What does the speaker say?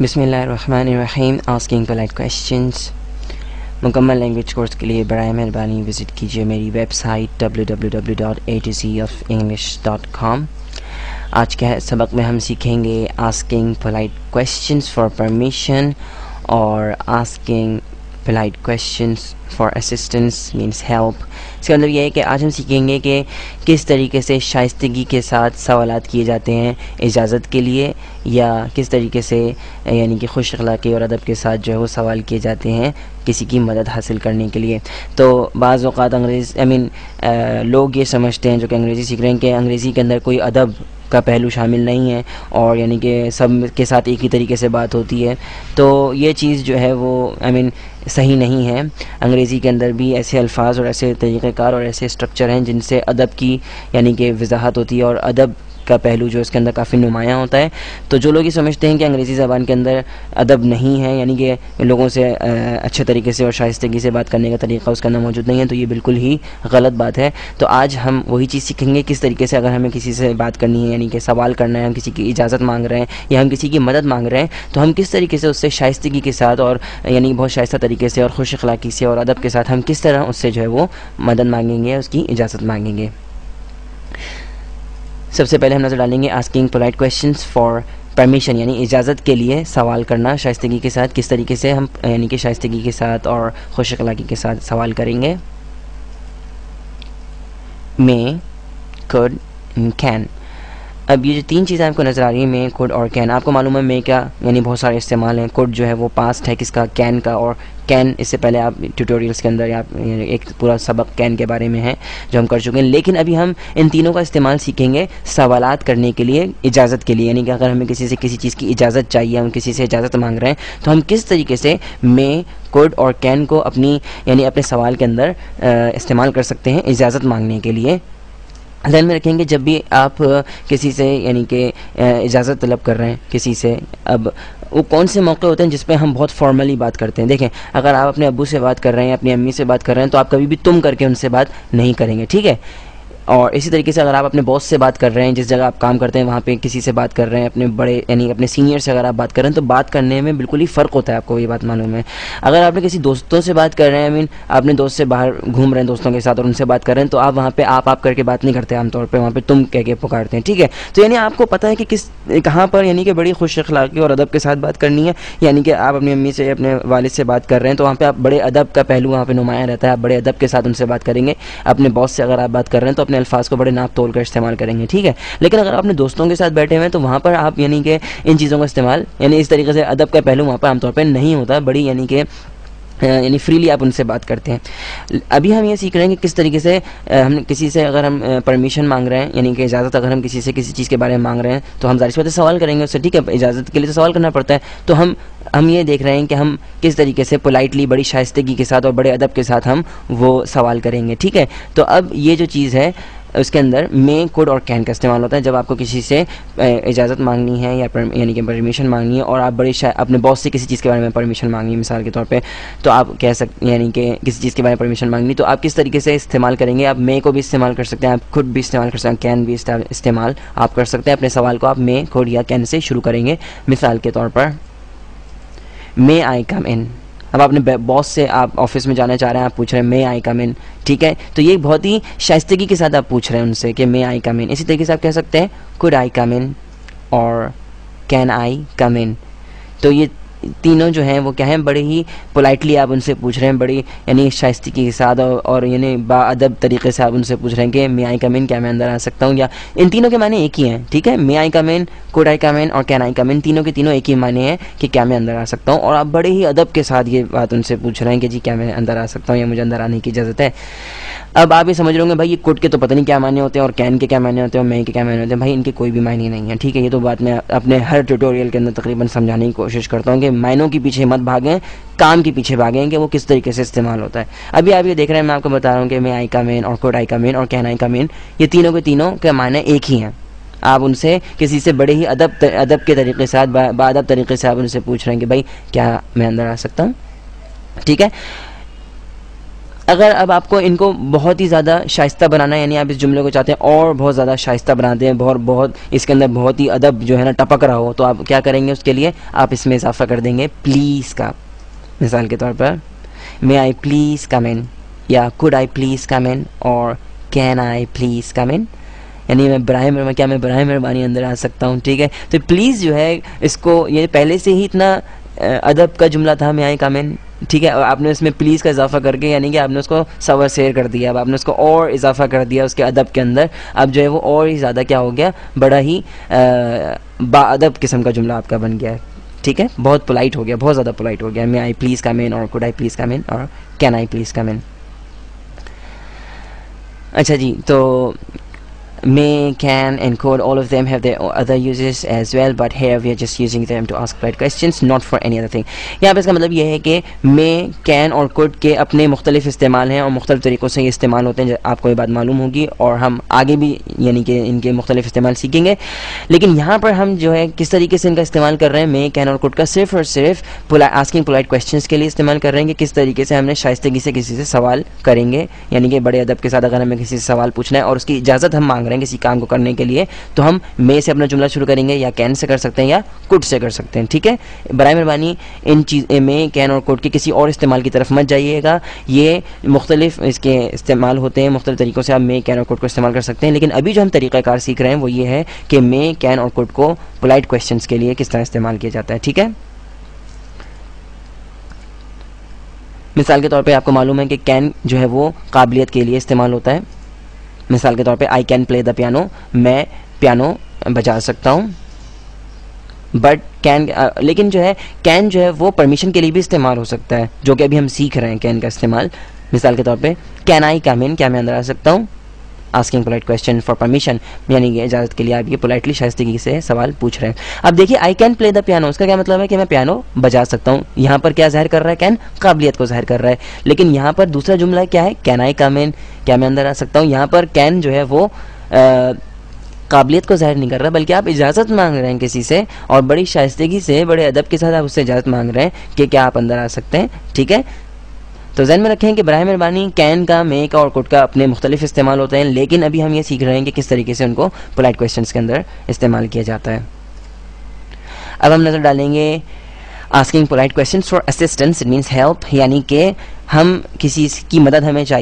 بسم اللہ الرحمن الرحیم. Asking polite questions. مکمل لینگویج کورس کے لیے برائے مہربانی وزٹ کیجیے میری ویب سائٹ www.atocofenglish.com. آج کے سبق میں ہم سیکھیں گے asking polite questions for permission اور asking polite questions for assistance means help. اس کا مطلب یہ ہے کہ آج ہم سیکھیں گے کہ کس طریقے سے شائستگی کے ساتھ سوالات کیے جاتے ہیں اجازت کے لیے، یا کس طریقے سے یعنی کہ خوش اخلاقی اور ادب کے ساتھ جو ہے وہ سوال کیے جاتے ہیں کسی کی مدد حاصل کرنے کے لیے. تو بعض اوقات لوگ یہ سمجھتے ہیں جو کہ انگریزی سیکھ رہے ہیں کہ انگریزی کے اندر کوئی ادب کا پہلو شامل نہیں ہے اور یعنی کہ سب کے ساتھ ایک ہی طریقے سے بات ہوتی ہے. تو یہ چیز جو ہے وہ صحیح نہیں ہے. انگریزی کے اندر بھی ایسے الفاظ اور ایسے طریقہ کار اور ایسے اسٹرکچر ہیں جن سے ادب کی یعنی کہ وضاحت ہوتی ہے اور ادب کا پہلو جو اس کے اندر کافی نمایاں ہوتا ہے. تو جو لوگ یہ سمجھتے ہیں کہ انگریزی زبان کے اندر ادب نہیں ہے، یعنی کہ لوگوں سے اچھے طریقے سے اور شائستگی سے بات کرنے کا طریقہ اس کے اندر موجود نہیں ہے، تو یہ بالکل ہی غلط بات ہے. تو آج ہم وہی چیز سیکھیں گے کس طریقے سے اگر ہمیں کسی سے بات کرنی ہے، یعنی کہ سوال کرنا ہے، ہم کسی کی اجازت مانگ رہے ہیں یا ہم کسی کی مدد مانگ رہے ہیں، تو ہم کس طریقے سے اس سے شائستگی کے ساتھ اور یعنی بہت شائستہ طریقے سے اور خوش اخلاقی سے اور ادب کے ساتھ ہم کس طرح اس سے جو ہے وہ مدد مانگیں گے، اس کی اجازت مانگیں گے. سب سے پہلے ہم نظر ڈالیں گے asking polite questions for permission, یعنی اجازت کے لیے سوال کرنا شائستگی کے ساتھ. کس طریقے سے ہم یعنی کہ شائستگی کے ساتھ اور خوش اخلاقی کے ساتھ سوال کریں گے. میں، could and can. اب یہ جو تین چیزیں آپ کو نظر آ رہی ہیں، میں، could اور can، آپ کو معلوم ہے میں کا یعنی بہت سارے استعمال ہیں. could جو ہے وہ پاسٹ ہے کس کا، can کا. اور can اس سے پہلے آپ ٹیوٹوریلس کے اندر ایک پورا سبق can کے بارے میں ہے جو ہم کر چکے ہیں. لیکن ابھی ہم ان تینوں کا استعمال سیکھیں گے سوالات کرنے کے لیے، اجازت کے لیے. یعنی کہ اگر ہمیں کسی سے کسی چیز کی اجازت چاہیے، ہم کسی سے اجازت مانگ رہے ہیں، تو ہم کس طریقے سے میں، could اور can کو اپنی یعنی اپنے سوال کے اندر استعمال کر سکتے ہیں اجازت مانگنے کے لیے. ذہن میں رکھیں گے جب بھی آپ کسی سے یعنی کہ اجازت طلب کر رہے ہیں کسی سے، اب وہ کون سے موقع ہوتے ہیں جس پہ ہم بہت فارملی بات کرتے ہیں. دیکھیں، اگر آپ اپنے ابو سے بات کر رہے ہیں، اپنی امی سے بات کر رہے ہیں، تو آپ کبھی بھی تم کر کے ان سے بات نہیں کریں گے، ٹھیک ہے. اور اسی طریقے سے اگر آپ اپنے باس سے بات کر رہے ہیں، جس جگہ آپ کام کرتے ہیں وہاں پہ کسی سے بات کر رہے ہیں، اپنے بڑے یعنی اپنے سینئر سے اگر آپ بات کر رہے ہیں، تو بات کرنے میں بالکل ہی فرق ہوتا ہے. آپ کو یہ بات معلوم ہے. اگر آپ نے کسی دوستوں سے بات کر رہے ہیں، اپنے دوست سے باہر گھوم رہے ہیں دوستوں کے ساتھ اور ان سے بات کر رہے ہیں، تو آپ وہاں پہ آپ کر کے بات نہیں کرتے، عام طور پہ وہاں پہ تم کہہ کے پکارتے ہیں، ٹھیک ہے. تو یعنی آپ کو پتہ ہے کہ کہاں پر یعنی کہ بڑی خوش اخلاقی اور ادب کے ساتھ بات کرنی ہے. یعنی کہ آپ اپنی امی سے، اپنے والد سے بات کر رہے ہیں، تو وہاں پہ آپ بڑے ادب کا پہلو وہاں پہ نمایاں رہتا ہے. آپ بڑے ادب کے ساتھ ان سے بات کریں گے. اپنے باس سے اگر آپ بات کر رہے ہیں تو اپنے الفاظ کو بڑے ناپ تول کر استعمال کریں گے، ٹھیک ہے. لیکن اگر آپ اپنے دوستوں کے ساتھ بیٹھے ہوئے ہیں تو وہاں پر آپ یعنی کہ ان چیزوں کا استعمال یعنی اس طریقے سے ادب کا پہلو وہاں پر عام طور پہ نہیں ہوتا. بڑی یعنی کہ فریلی آپ ان سے بات کرتے ہیں. ابھی ہم یہ سیکھ رہے ہیں کہ کس طریقے سے ہم کسی سے اگر ہم پرمیشن مانگ رہے ہیں، یعنی کہ اجازت اگر ہم کسی سے کسی چیز کے بارے میں مانگ رہے ہیں، تو ہم ظاہر سی بات ہے سوال کریں گے اس سے، ٹھیک ہے. اجازت کے لیے تو سوال کرنا پڑتا ہے. تو ہم یہ دیکھ رہے ہیں کہ ہم کس طریقے سے پولائٹلی، بڑی شائستگی کے ساتھ اور بڑے ادب کے ساتھ ہم وہ سوال کریں گے، ٹھیک ہے. تو اب یہ جو چیز ہے اس کے اندر میں، could اور can کا استعمال ہوتا ہے جب آپ کو کسی سے اجازت مانگنی ہے یا یعنی کہ پرمیشن مانگنی ہے، اور آپ اپنے باس سے کسی چیز کے بارے میں پرمیشن مانگنی ہے مثال کے طور پہ، تو آپ کہہ سکتے یعنی کہ کسی چیز کے بارے میں پرمیشن مانگنی، تو آپ کس طریقے سے استعمال کریں گے. آپ میں کو بھی استعمال کر سکتے ہیں، آپ could بھی استعمال کر سکتے ہیں، can بھی استعمال آپ کر سکتے ہیں. اپنے سوال کو آپ میں، could یا can سے شروع کریں گے. مثال کے طور پر may I come in. اب اپنے باس سے آپ آفس میں جانا چاہ رہے ہیں، آپ پوچھ رہے ہیں may I come in، ٹھیک ہے. تو یہ بہت ہی شائستگی کے ساتھ آپ پوچھ رہے ہیں ان سے کہ may I come in. اسی طریقے سے آپ کہہ سکتے ہیں could I come in اور can I come in. تو یہ تینوں جو ہیں وہ کیا ہیں، بڑے ہی پولائٹلی آپ ان سے پوچھ رہے ہیں، بڑی یعنی شائستگی کے ساتھ اور یعنی با ادب طریقے سے آپ ان سے پوچھ رہے ہیں کہ may I come in، کیا میں اندر آ سکتا ہوں. یا ان تینوں کے معنی ایک ہی ہیں، ٹھیک ہے. may I come in، could I come in اور can I come in، تینوں کے تینوں ایک ہی معنی ہیں کہ کیا میں اندر آ سکتا ہوں. اور آپ بڑے ہی ادب کے ساتھ یہ بات ان سے پوچھ رہے ہیں کہ جی کیا میں اندر آ سکتا ہوں یا مجھے اندر آنے کی اجازت ہے. اب آپ یہ سمجھ رہے ہوں گے بھائی یہ could کے تو پتہ نہیں کیا معنی ہوتے ہیں اور can کے کیا معنی ہوتے ہیں اور may کے کیا معنی ہوتے ہیں. بھائی ان کے کوئی بھی معنی نہیں ہے، ٹھیک ہے. یہ تو بات میں اپنے ہر ٹیوٹوریل کے اندر تقریباً سمجھانے کی کوشش کرتا ہوں کہ معنوں کے پیچھے مت بھاگیں، کام کے پیچھے بھاگیں کہ وہ کس طریقے سے استعمال ہوتا ہے. ابھی آپ یہ دیکھ رہے ہیں، میں آپ کو بتا رہا ہوں کہ may I come in اور could I come in اور can I come in، یہ تینوں کے تینوں کے معنی ایک ہی ہیں. آپ ان سے کسی سے بڑے ہی ادب کے طریقے سے، باادب طریقے سے آپ ان سے پوچھ رہے ہیں کہ بھائی کیا میں اندر آ سکتا ہوں، ٹھیک ہے. اگر اب آپ کو ان کو بہت ہی زیادہ شائستہ بنانا ہے، یعنی آپ اس جملے کو چاہتے ہیں اور بہت زیادہ شائستہ بنا دیں، بہت اس کے اندر بہت ہی ادب جو ہے نا ٹپک رہا ہو، تو آپ کیا کریں گے؟ اس کے لیے آپ اس میں اضافہ کر دیں گے پلیز کا. مثال کے طور پر may I please come in یا could I please come in اور can I please come in، یعنی کیا میں برائے مہربانی اندر آ سکتا ہوں. ٹھیک ہے، تو پلیز جو ہے اس کو یہ پہلے سے ہی اتنا ادب کا جملہ تھا may I come in، ٹھیک ہے، اور آپ نے اس میں پلیز کا اضافہ کر کے یعنی کہ آپ نے اس کو سوا سیر کر دیا. اب آپ نے اس کو اور اضافہ کر دیا اس کے ادب کے اندر، اب جو ہے وہ اور ہی زیادہ کیا ہو گیا، بڑا ہی با ادب قسم کا جملہ آپ کا بن گیا ہے. ٹھیک ہے، بہت پولائٹ ہو گیا، بہت زیادہ پولائٹ ہو گیا. may I please come in اور could I please come in اور can I please come in. اچھا جی، تو may, can and could, all of them have their other uses as well, but here we are just using them to ask polite questions, not for any other thing. یہاں پہ اس کا مطلب یہ ہے کہ may, can اور could کے اپنے مختلف استعمال ہیں اور مختلف طریقوں سے یہ استعمال ہوتے ہیں، آپ کو یہ بات معلوم ہوگی اور ہم آگے بھی یعنی کہ ان کے مختلف استعمال سیکھیں گے. لیکن یہاں پر ہم جو ہے کس طریقے سے ان کا استعمال کر رہے ہیں may, can اور could کا، صرف اور صرف asking polite questions کے لیے استعمال کر رہے ہیں کہ کس طریقے سے ہم نے شائستگی سے کسی سے سوال کریں گے، یعنی کہ بڑے ادب کے ساتھ اگر ہمیں کسی سے سوال پوچھنا ہے اور اس کی اجازت ہم مانگ رہے ہیں کسی کام کو کرنے کے لیے، تو ہم may سے اپنا جملہ شروع کریں گے یا can سے کر سکتے ہیں یا could سے کر سکتے ہیں. ٹھیک ہے، برائے مہربانی ان may, can اور could کے کسی اور استعمال کی طرف مت جائیے گا. یہ مختلف اس کے استعمال ہوتے ہیں، مختلف طریقوں سے آپ may, can اور could کو استعمال کر سکتے ہیں. لیکن ابھی جو ہم طریقہ کار سیکھ رہے ہیں وہ یہ ہے کہ may, can اور could کو polite questions کے لیے کس طرح استعمال کیا جاتا ہے. ٹھیک ہے، مثال کے طور پہ آپ کو معلوم ہے کہ can جو ہے وہ قابلیت کے لیے استعمال ہوتا ہے. مثال کے طور پہ I can play the piano، میں پیانو بجا سکتا ہوں. بٹ can لیکن جو ہے can جو ہے وہ پرمیشن کے لیے بھی استعمال ہو سکتا ہے، جو کہ ابھی ہم سیکھ رہے ہیں can کا استعمال. مثال کے طور پہ can I come in، کیا میں اندر آ سکتا ہوں؟ asking polite question for permission، یعنی کہ اجازت کے لیے آپ یہ politely شائستگی سے سوال پوچھ رہے ہیں. اب دیکھیے I can play the piano، اس کا کیا مطلب ہے کہ میں پیانو بجا سکتا ہوں. یہاں پر کیا ظاہر کر رہا ہے؟ can قابلیت کو ظاہر کر رہا ہے. لیکن یہاں پر دوسرا جملہ کیا ہے؟ can I come in، کیا میں اندر آ سکتا ہوں. یہاں پر can جو ہے وہ قابلیت کو ظاہر نہیں کر رہا، بلکہ آپ اجازت مانگ رہے ہیں کسی سے اور بڑی شائستگی سے، بڑے ادب کے ساتھ آپ اس سے اجازت مانگ رہے ہیں کہ کیا آپ اندر آ سکتے ہیں. ٹھیک ہے، تو ذہن میں رکھیں کہ براہ مہربانی can کا، may کا اور could کا اپنے مختلف استعمال ہوتے ہیں، لیکن ابھی ہم یہ سیکھ رہے ہیں کہ کس طریقے سے ان کو polite questions کے اندر استعمال کیا جاتا ہے. اب ہم نظر ڈالیں گے asking polite questions for assistance، it means help، یعنی کہ ہم کسی کی مدد ہمیں چاہیے